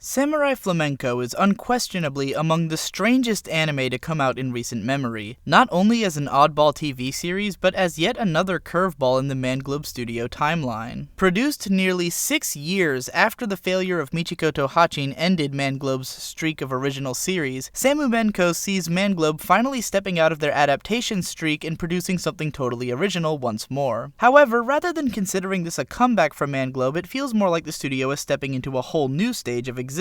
Samurai Flamenco is unquestionably among the strangest anime to come out in recent memory, not only as an oddball TV series, but as yet another curveball in the Manglobe Studio timeline. Produced nearly 6 years after the failure of Michikoto Hachin ended Manglobe's streak of original series, Samu Menko sees Manglobe finally stepping out of their adaptation streak and producing something totally original once more. However, rather than considering this a comeback from Manglobe, it feels more like the studio is stepping into a whole new stage of existence.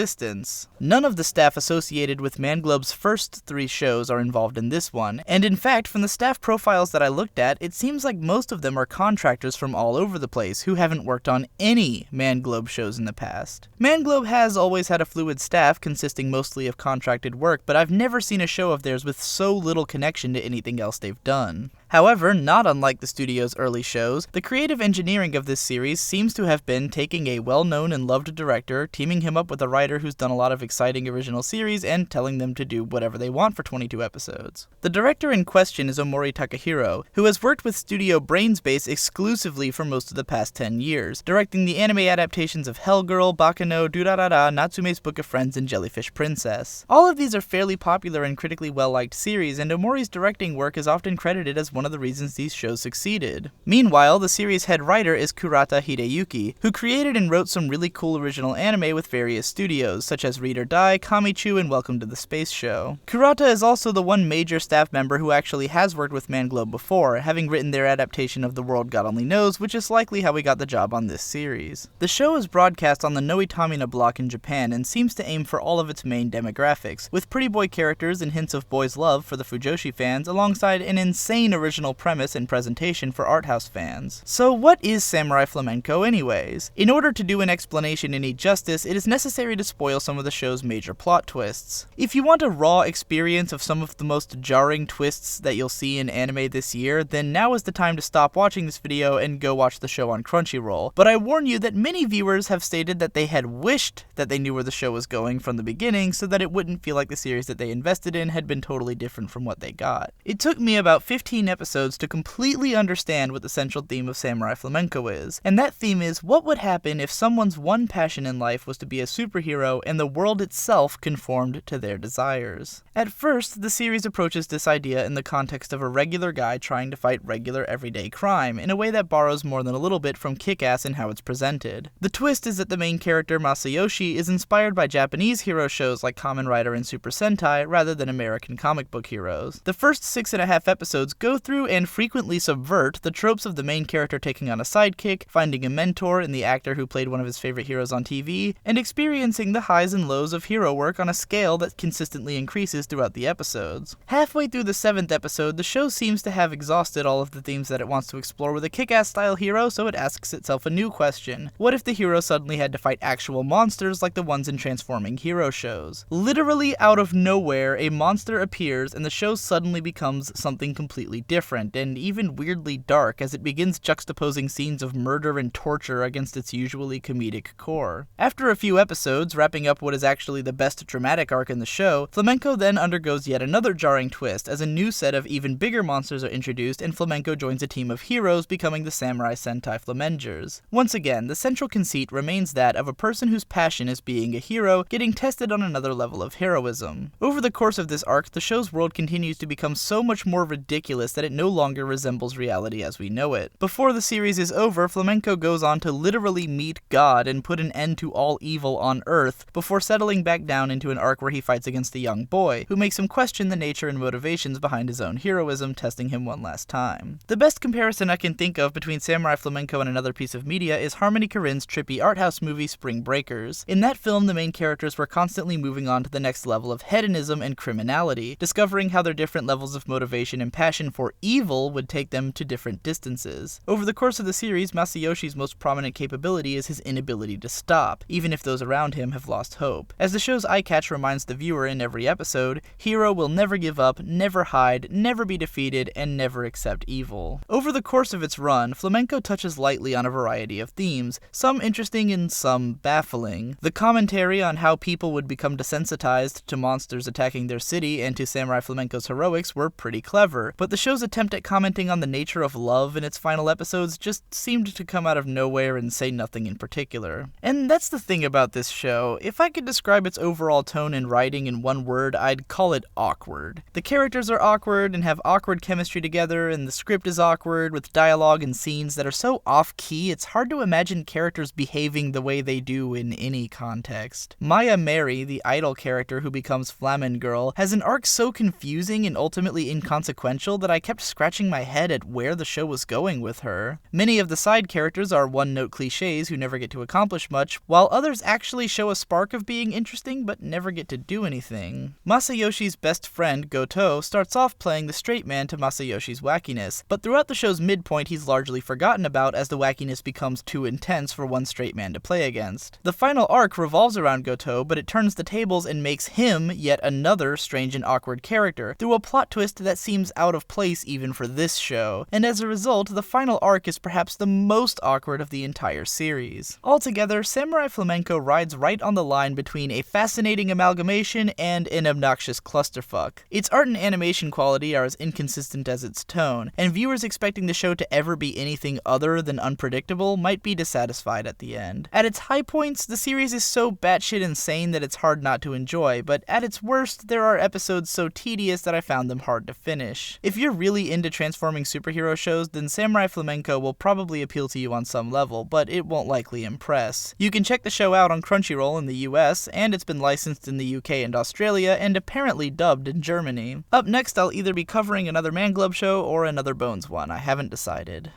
None of the staff associated with Manglobe's first 3 shows are involved in this one, and in fact, from the staff profiles that I looked at, it seems like most of them are contractors from all over the place who haven't worked on any Manglobe shows in the past. Manglobe has always had a fluid staff consisting mostly of contracted work, but I've never seen a show of theirs with so little connection to anything else they've done. However, not unlike the studio's early shows, the creative engineering of this series seems to have been taking a well-known and loved director, teaming him up with a writer who's done a lot of exciting original series, and telling them to do whatever they want for 22 episodes. The director in question is Omori Takahiro, who has worked with Studio Brainspace exclusively for most of the past 10 years, directing the anime adaptations of Hellgirl, Bakano, Durarara, Natsume's Book of Friends, and Jellyfish Princess. All of these are fairly popular and critically well-liked series, and Omori's directing work is often credited as one of the reasons these shows succeeded. Meanwhile, the series' head writer is Kurata Hideyuki, who created and wrote some really cool original anime with various studios, such as Read or Die, Kamichu, and Welcome to the Space Show. Kurata is also the one major staff member who actually has worked with Manglobe before, having written their adaptation of The World God Only Knows, which is likely how he got the job on this series. The show is broadcast on the Noitamina block in Japan and seems to aim for all of its main demographics, with pretty boy characters and hints of boys' love for the Fujoshi fans, alongside an insane original premise and presentation for art house fans. So what is Samurai Flamenco anyways? In order to do an explanation any justice, it is necessary to spoil some of the show's major plot twists. If you want a raw experience of some of the most jarring twists that you'll see in anime this year, then now is the time to stop watching this video and go watch the show on Crunchyroll. But I warn you that many viewers have stated that they had wished that they knew where the show was going from the beginning so that it wouldn't feel like the series that they invested in had been totally different from what they got. It took me about 15 episodes to completely understand what the central theme of Samurai Flamenco is, and that theme is what would happen if someone's one passion in life was to be a superhero and the world itself conformed to their desires. At first, the series approaches this idea in the context of a regular guy trying to fight regular everyday crime, in a way that borrows more than a little bit from Kick-Ass in how it's presented. The twist is that the main character, Masayoshi, is inspired by Japanese hero shows like Kamen Rider and Super Sentai, rather than American comic book heroes. The first 6.5 episodes go through and frequently subvert the tropes of the main character taking on a sidekick, finding a mentor in the actor who played one of his favorite heroes on TV, and experiencing the highs and lows of hero work on a scale that consistently increases throughout the episodes. Halfway through the 7th episode, the show seems to have exhausted all of the themes that it wants to explore with a Kick-Ass style hero, so it asks itself a new question. What if the hero suddenly had to fight actual monsters like the ones in transforming hero shows? Literally out of nowhere, a monster appears and the show suddenly becomes something completely different, and even weirdly dark as it begins juxtaposing scenes of murder and torture against its usually comedic core. After a few episodes, wrapping up what is actually the best dramatic arc in the show, Flamenco then undergoes yet another jarring twist as a new set of even bigger monsters are introduced and Flamenco joins a team of heroes, becoming the Samurai Sentai Flamengers. Once again, the central conceit remains that of a person whose passion is being a hero getting tested on another level of heroism. Over the course of this arc, the show's world continues to become so much more ridiculous that it no longer resembles reality as we know it. Before the series is over, Flamenco goes on to literally meet God and put an end to all evil on Earth, before settling back down into an arc where he fights against a young boy, who makes him question the nature and motivations behind his own heroism, testing him one last time. The best comparison I can think of between Samurai Flamenco and another piece of media is Harmony Korine's trippy art house movie Spring Breakers. In that film, the main characters were constantly moving on to the next level of hedonism and criminality, discovering how their different levels of motivation and passion for evil would take them to different distances. Over the course of the series, Masayoshi's most prominent capability is his inability to stop, even if those around him have lost hope. As the show's eye catch reminds the viewer in every episode, hero will never give up, never hide, never be defeated, and never accept evil. Over the course of its run, Flamenco touches lightly on a variety of themes, some interesting and some baffling. The commentary on how people would become desensitized to monsters attacking their city and to Samurai Flamenco's heroics were pretty clever, but the show's show's attempt at commenting on the nature of love in its final episodes just seemed to come out of nowhere and say nothing in particular. And that's the thing about this show. If I could describe its overall tone and writing in one word, I'd call it awkward. The characters are awkward and have awkward chemistry together, and the script is awkward, with dialogue and scenes that are so off-key it's hard to imagine characters behaving the way they do in any context. Maya Mary, the idol character who becomes Flamenco Girl, has an arc so confusing and ultimately inconsequential that I kept scratching my head at where the show was going with her. Many of the side characters are one-note cliches who never get to accomplish much, while others actually show a spark of being interesting but never get to do anything. Masayoshi's best friend, Goto, starts off playing the straight man to Masayoshi's wackiness, but throughout the show's midpoint he's largely forgotten about as the wackiness becomes too intense for one straight man to play against. The final arc revolves around Goto, but it turns the tables and makes him yet another strange and awkward character, through a plot twist that seems out of place even for this show, and as a result, the final arc is perhaps the most awkward of the entire series. Altogether, Samurai Flamenco rides right on the line between a fascinating amalgamation and an obnoxious clusterfuck. Its art and animation quality are as inconsistent as its tone, and viewers expecting the show to ever be anything other than unpredictable might be dissatisfied at the end. At its high points, the series is so batshit insane that it's hard not to enjoy, but at its worst, there are episodes so tedious that I found them hard to finish. If you're really into transforming superhero shows, then Samurai Flamenco will probably appeal to you on some level, but it won't likely impress. You can check the show out on Crunchyroll in the US, and it's been licensed in the UK and Australia, and apparently dubbed in Germany. Up next, I'll either be covering another Man Glove show or another Bones one. I haven't decided.